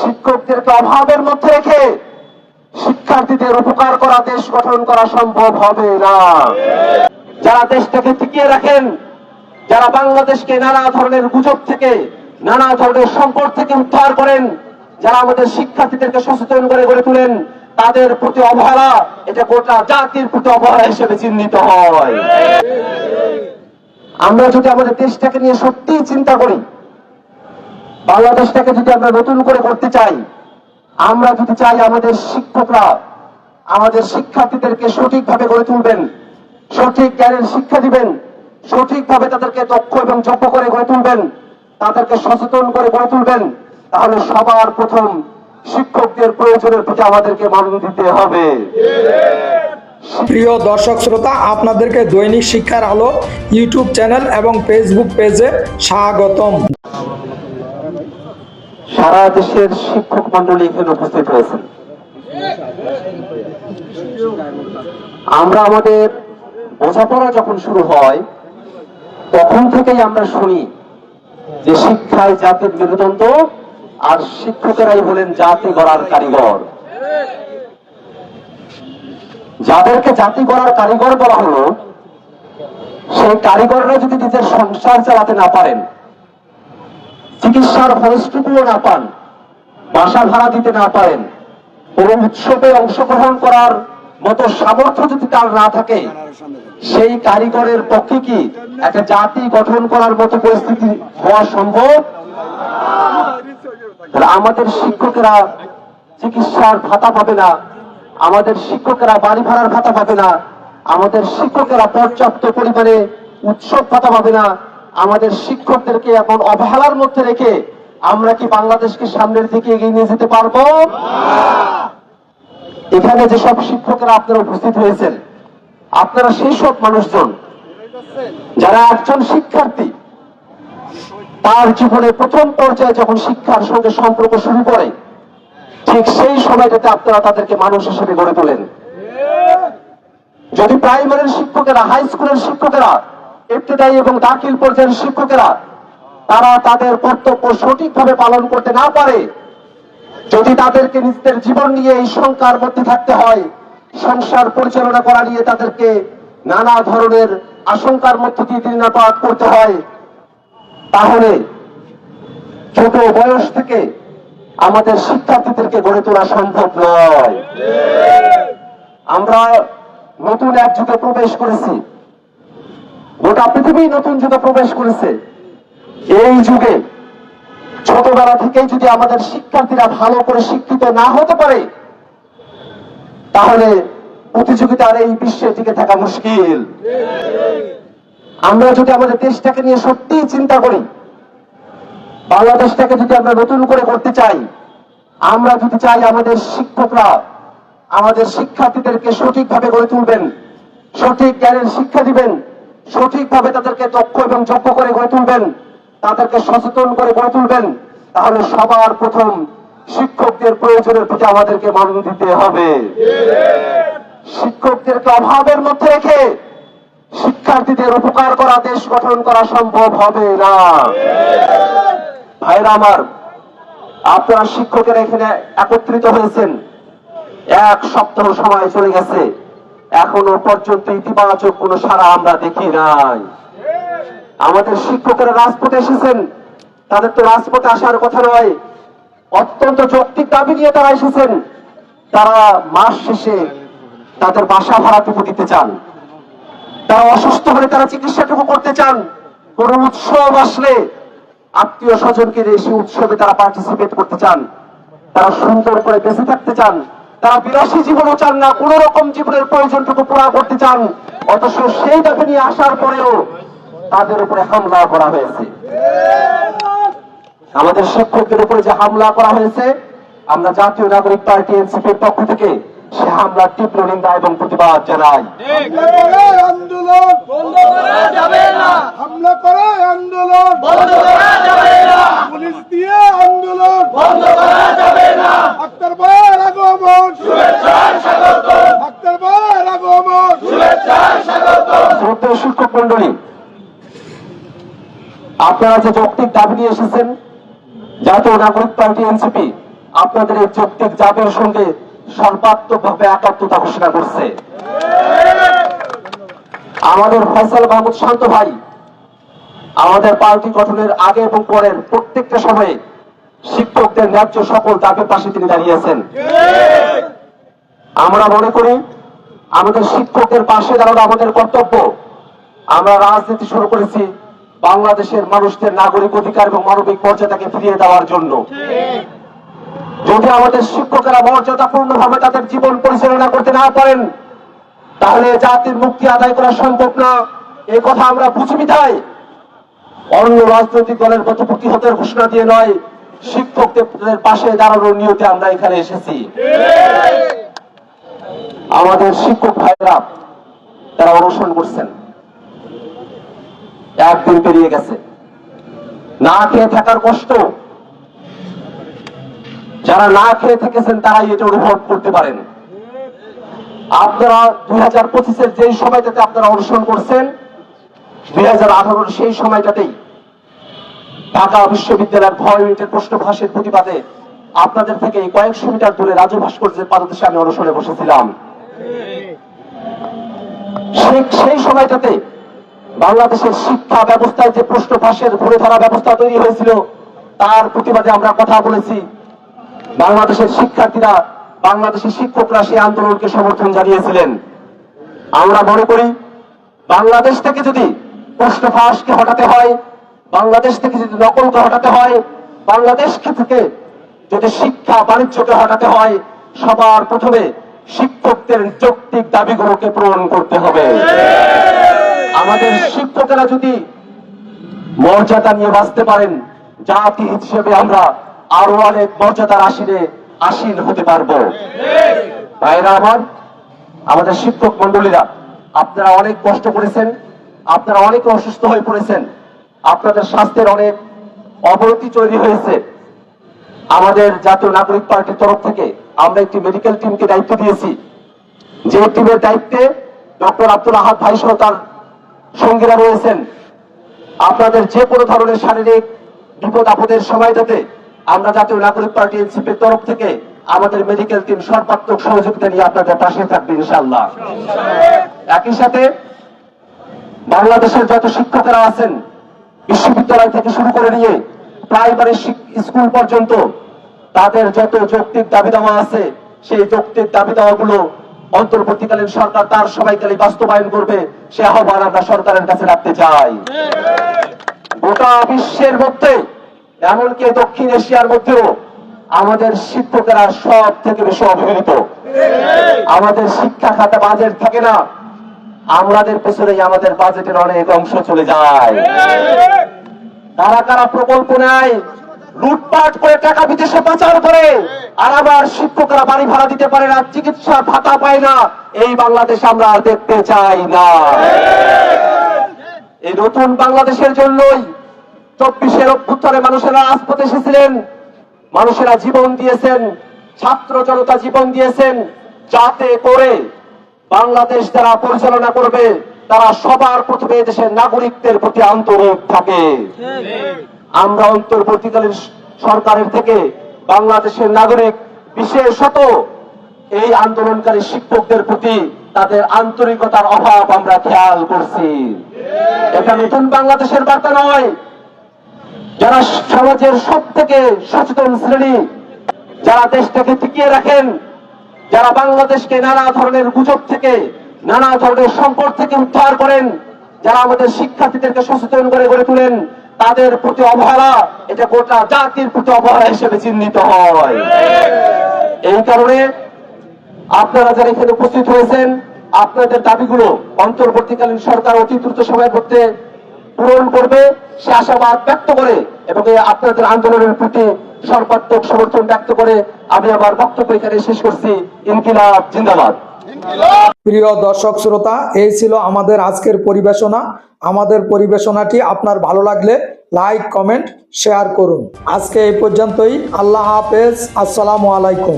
শিক্ষকদেরকে অভাবের মধ্যে রেখে শিক্ষার্থীদের উপকার করা, দেশ গঠন করা সম্ভব হবে না। যারা দেশটাকে টিকিয়ে রাখেন, যারা বাংলাদেশকে নানা ধরনের গুজব থেকে, নানা ধরনের সংকট থেকে উদ্ধার করেন, যারা আমাদের শিক্ষার্থীদেরকে সচেতন করে গড়ে তোলেন, তাদের প্রতি অবহেলা এটা গোটা জাতির প্রতি অবহেলা হিসেবে চিহ্নিত হয়। আমরা যদি আমাদের দেশটাকে নিয়ে সত্যি চিন্তা করি, বাংলাদেশটাকে যদি আমরা নতুন করে করতে চাই, আমরা যদি চাই আমাদের শিক্ষকরা আমাদের শিক্ষার্থীদেরকে সঠিকভাবে গড়ে তুলবেন, সঠিক জ্ঞানের শিক্ষা দিবেন, সঠিকভাবে তাদেরকে দক্ষ এবং যোগ্য করে গড়ে তুলবেন, তাদেরকে সচেতন করে গড়ে তুলবেন, তাহলে সবার প্রথম শিক্ষকদের প্রয়োজনের প্রতি আমাদেরকে মনোযোগ দিতে হবে। প্রিয় দর্শক শ্রোতা, আপনাদেরকে দৈনিক শিক্ষার আলো ইউটিউব চ্যানেল এবং ফেসবুক পেজে স্বাগতম। সারা দেশের শিক্ষক মন্ডলী এখানে উপস্থিত হয়েছেন। আমরা আমাদের বোঝাপড়া যখন শুরু হয় তখন থেকেই আমরা শুনি যে শিক্ষায় জাতির মেরুদণ্ড আর শিক্ষকেরাই হলেন জাতি গড়ার কারিগর। যাদেরকে জাতি গড়ার কারিগর বলা হলো, সেই কারিগররা যদি নিজের সংসার চালাতে না পারেন, চিকিৎসার খরচটুকুও না পান, বাসা ভাড়া দিতে না পারেন, কোন উৎসবে অংশগ্রহণ করার মতো সামর্থ্য যদি তার না থাকে, সেই কারিগরের পক্ষে কি একটা জাতি গঠন করার মতো পরিস্থিতি হওয়া সম্ভব? আমাদের শিক্ষকেরা চিকিৎসার ভাতা পাবে না, আমাদের শিক্ষকেরা বাড়ি ভাড়ার ভাতা পাবে না, আমাদের শিক্ষকেরা পর্যাপ্ত পরিমাণে উৎসব ভাতা পাবে না, আমাদের শিক্ষকদেরকে এখন অবহেলার মধ্যে রেখে আমরা কি বাংলাদেশকে সামনের দিকে এগিয়ে নিয়ে যেতে পারবো? এখানে যেসব শিক্ষকেরা আপনারা উপস্থিত হয়েছেন, আপনারা সেই সব মানুষজন যারা একজন শিক্ষার্থী তার জীবনে প্রথম পর্যায়ে যখন শিক্ষার সঙ্গে সম্পর্ক শুরু করে, ঠিক সেই সময়টাতে আপনারা তাদেরকে মানুষ হিসেবে গড়ে তোলেন। যদি প্রাইমারির শিক্ষকেরা, হাই স্কুলের শিক্ষকেরা, ইবতেদায়ী এবং দাখিল পর্যায়ের শিক্ষকেরা তারা তাদের কর্তব্য সঠিকভাবে পালন করতে না পারে, যদি তাদেরকে নিজেদের জীবন নিয়ে এই শঙ্কার মধ্যে থাকতে হয়, সংসার পরিচালনা করা নিয়ে তাদেরকে নানা ধরনের আশঙ্কার মধ্যে দিয়ে দিনাপাত করতে হয়, তাহলে ছোট বয়স থেকে আমাদের শিক্ষার্থীদেরকে গড়ে তোলা সম্ভব নয়। আমরা নতুন এক যুগে প্রবেশ করেছি, গোটা পৃথিবী নতুন যুগে প্রবেশ করেছে। এই যুগে ছোটবেলা থেকেই যদি আমাদের শিক্ষার্থীরা ভালো করে শিক্ষিত না হতে পারে, তাহলে প্রতিযোগিতার এই বিশ্বে টিকে থাকা মুশকিল। আমরা যদি আমাদের দেশটাকে নিয়ে সত্যি চিন্তা করি, বাংলাদেশটাকে যদি আমরা নতুন করে করতে চাই, আমরা যদি চাই আমাদের শিক্ষকরা আমাদের শিক্ষার্থীদেরকে সঠিকভাবে গড়ে তুলবেন, সঠিক জ্ঞানের শিক্ষা দিবেন, সঠিকভাবে তাদেরকে দক্ষ এবং যোগ্য করে গড়ে তুলবেন, তাদেরকে সচেতন করে গড়ে তুলবেন, তাহলে সবার প্রথম শিক্ষকদের প্রয়োজনের প্রতি আমাদেরকে মনোযোগ দিতে হবে। শিক্ষকদেরকে অভাবের মধ্যে রেখে শিক্ষার্থীদের উপকার করা, দেশ গঠন করা সম্ভব হবে না। ভাইরা আমার, আপনারা শিক্ষকেরা এখানে একত্রিত হয়েছেন, এক সপ্তাহ সময় চলে গেছে, এখনো পর্যন্ত ইতিবাচক কোন সাড়া আমরা দেখি নাই। আমাদের শিক্ষকেরা রাজপথে এসেছেন, তাদের তো রাজপথে আসার কথা নয়, অত্যন্ত যৌক্তিক দাবি নিয়ে তারা এসেছেন। তারা মাস শেষে তাদের বাসা ভাড়াটুকু দিতে চান, তারা অসুস্থ হলে তারা চিকিৎসাটুকু করতে চান, কোন উৎসব আসলে আত্মীয় স্বজনকে সেই উৎসবে তারা পার্টিসিপেট করতে চান, তারা সুন্দর করে বেঁচে থাকতে চান, তারা বিলাসী জীবনও চান না, কোন রকম জীবনের প্রয়োজনটুকু পুরা করতে চান। অথচ সেই দাবি নিয়ে আসার পরেও তাদের উপরে হামলা করা হয়েছে। আমাদের শিক্ষকদের উপরে যে হামলা করা হয়েছে, আমরা জাতীয় নাগরিক পার্টি এনসিপির পক্ষ থেকে সে হামলার তীব্র নিন্দা এবং প্রতিবাদ জানাই। আন্দোলন বন্ধ করা যাবে না, হামলা করে আন্দোলন বন্ধ করা যাবে না, পুলিশ দিয়ে আন্দোলন বন্ধ করা যাবে না। আক্তার ভাইয়ের আগমন শুভেচ্ছা স্বাগত, আক্তার ভাইয়ের আগমন শুভেচ্ছা স্বাগত। শ্রদ্ধেয় শিক্ষক মন্ডলী, আপনারা যে যৌক্তিক দাবি নিয়ে এসেছেন, জাতীয় নাগরিক পার্টি এনসিপি আপনাদের এই যৌক্তিক দাবির সঙ্গে সর্বাত্মকভাবে একাত্মতা ঘোষণা করছে। আমাদের ফয়সাল মাহমুদ শান্ত ভাই আমাদের পার্টি গঠনের আগে এবং পরের প্রত্যেকটা সময়ে শিক্ষকদের ন্যায্য সকল দাবির পাশে তিনি দাঁড়িয়েছেন। আমরা মনে করি আমাদের শিক্ষকদের পাশে দাঁড়ানো আমাদের কর্তব্য। আমরা রাজনীতি শুরু করেছি বাংলাদেশের মানুষদের নাগরিক অধিকার এবং মানবিক মর্যাদাকে ফিরিয়ে দেওয়ার জন্য। যদি আমাদের শিক্ষকেরা মর্যাদাপূর্ণভাবে তাদের জীবন পরিচালনা করতে না পারেন, তাহলে জাতির মুক্তি আদায় করা সম্ভব না। এই কথা আমরা বুঝি বিধায় অন্য রাজনৈতিক দলের প্রতিপক্ষের ঘোষণা দিয়ে নয়, শিক্ষকদের পাশে দাঁড়ানোর নিয়তে আমরা এখানে এসেছি। আমাদের শিক্ষক ভাইরা তারা অনশন করছেন, একদিন পেরিয়ে গেছে। না খেয়ে থাকার কষ্ট যারা না খেয়ে থেকেছেন তারাই এটা অনুভব করতে পারেন। আপনারা 2025-এর যেই সময়টাতে আপনারা অনুসরণ করছেন, 2018-র সেই সময়টাতেই ঢাকা বিশ্ববিদ্যালয়ের ভয় ইউনিটের প্রশ্ন ফাঁসের প্রতিবাদে আপনাদের থেকে কয়েকশো মিটার দূরে রাজু ভাস্কর্যের পাদদেশে আমি অনুসরণে বসেছিলাম। সেই সময়টাতে বাংলাদেশের শিক্ষা ব্যবস্থায় যে প্রশ্ন ফাঁসের ঘুরে ধরা ব্যবস্থা তৈরি হয়েছিল, তার প্রতিবাদে আমরা কথা বলেছি। বাংলাদেশের শিক্ষার্থীরা, বাংলাদেশের শিক্ষকরা সেই আন্দোলনকে সমর্থন জানিয়েছিলেন। আমরা মনে করি বাংলাদেশ থেকে যদি প্রশ্ন ফাঁসকে হটাতে হয়, বাংলাদেশ থেকে যদি নকলকে হটাতে হয়, বাংলাদেশ থেকে যদি শিক্ষা বাণিজ্যকে হটাতে হয়, সবার প্রথমে শিক্ষকদের যৌক্তিক দাবিগুলোকে পূরণ করতে হবে। আমাদের শিক্ষকেরা যদি মর্যাদা নিয়ে বাঁচতে পারেন, জাতি হিসেবে আমরা আরো অনেক মর্যাদার আসীন হতে পারবো। ভাইরা আমার, আমাদের শিক্ষক মন্ডলীরা, আপনারা অনেক কষ্ট করেছেন, আপনারা অনেক অসুস্থ হয়ে পড়েছেন, আপনাদের স্বাস্থ্যের অনেক অবনতি তৈরি হয়েছে। আমাদের জাতীয় নাগরিক পার্টির তরফ থেকে আমরা একটি মেডিকেল টিমকে দায়িত্ব দিয়েছি, যে টিমের দায়িত্বে ডক্টর আব্দুল আহাদ ভাই সহ তার সঙ্গীরা রয়েছেন। আপনাদের যে কোনো ধরনের শারীরিক বিপদ আপদের সময়টাতে আমরা জাতীয় নাগরিক পার্টি এনসিপির তরফ থেকে আমাদের মেডিকেল টিম সর্বাত্মক সহযোগিতা নিয়ে আপনাদের পাশে থাকবে ইনশাআল্লাহ। একই সাথে বাংলাদেশের যত শিক্ষকেরা আছেন, বিশ্ববিদ্যালয় থেকে শুরু করে নিয়ে প্রাইমারি স্কুল পর্যন্ত, তাদের যত যৌক্তিক দাবি দাওয়া আছে, সেই যৌক্তিক দাবি দাওয়াগুলো অন্তর্বর্তীকালীন সরকার তার সময়কালে বাস্তবায়ন করবে, সে আহ্বান আমরা সরকারের কাছে রাখতে চাই। গোটা বিশ্বের মধ্যে, এমনকি দক্ষিণ এশিয়ার মধ্যেও আমাদের শিক্ষকেরা সব থেকে বেশি অবহেলিত। আমাদের শিক্ষা খাতে বাজেট থাকে না, আমাদের পেছনেই আমাদের বাজেটের অনেক অংশ চলে যায়। কারা কারা প্রকল্প নেয়, লুটপাট করে টাকা বিদেশে পাচার করে, আর আবার শিক্ষকরা বাড়ি ভাড়া দিতে পারে না, চিকিৎসা ভাতা পায় না। এই বাংলাদেশ আমরা দেখতে চাই না। এই নতুন বাংলাদেশের জন্যই 24-এর অভ্যুত্থানে মানুষেরা রাজপথে এসেছিলেন, মানুষেরা জীবন দিয়েছেন, ছাত্র জনতা জীবন দিয়েছেন, যাতে করে বাংলাদেশ যারা পরিচালনা করবে তারা সবার প্রথমে দেশের নাগরিকদের প্রতি আন্তরিক থাকে। আমরা অন্তর্বর্তীকালীন সরকারের থেকে বাংলাদেশের নাগরিক, বিশেষত এই আন্দোলনকারী শিক্ষকদের প্রতি তাদের আন্তরিকতার অভাব আমরা খেয়াল করছি। এটা নতুন বাংলাদেশের বার্তা নয়। যারা সমাজের সব থেকে সচেতন শ্রেণী, যারা দেশটাকে টিকিয়ে রাখেন, যারা বাংলাদেশকে নানা ধরনের গুজব থেকে, নানা ধরনের সংকট থেকে উদ্ধার করেন, যারা আমাদের শিক্ষার্থীদেরকে সচেতন করে গড়ে তোলেন, তাদের প্রতি অবহেলা এটা গোটা জাতির প্রতি অবহেলা হিসেবে চিহ্নিত হয়। এই কারণে আপনারা যারা এখানে উপস্থিত হয়েছেন, আপনাদের দাবিগুলো অন্তর্বর্তীকালীন সরকার অতি দ্রুত সময়ের মধ্যে পূরণ করবে সে আশাবাদ ব্যক্ত করে এবং আপনাদের আন্দোলনের প্রতি সর্বাত্মক সমর্থন ব্যক্ত করে আমি আমার বক্তব্য এখানে শেষ করছি। ইনকিলাব জিন্দাবাদ। প্রিয় দর্শক শ্রোতা, এই ছিল আমাদের আজকের পরিবেশনা। আমাদের পরিবেশনাটি আপনার ভালো লাগলে লাইক, কমেন্ট, শেয়ার করুন। আজকে এই পর্যন্তই। আল্লাহ হাফেজ। আসসালামু আলাইকুম।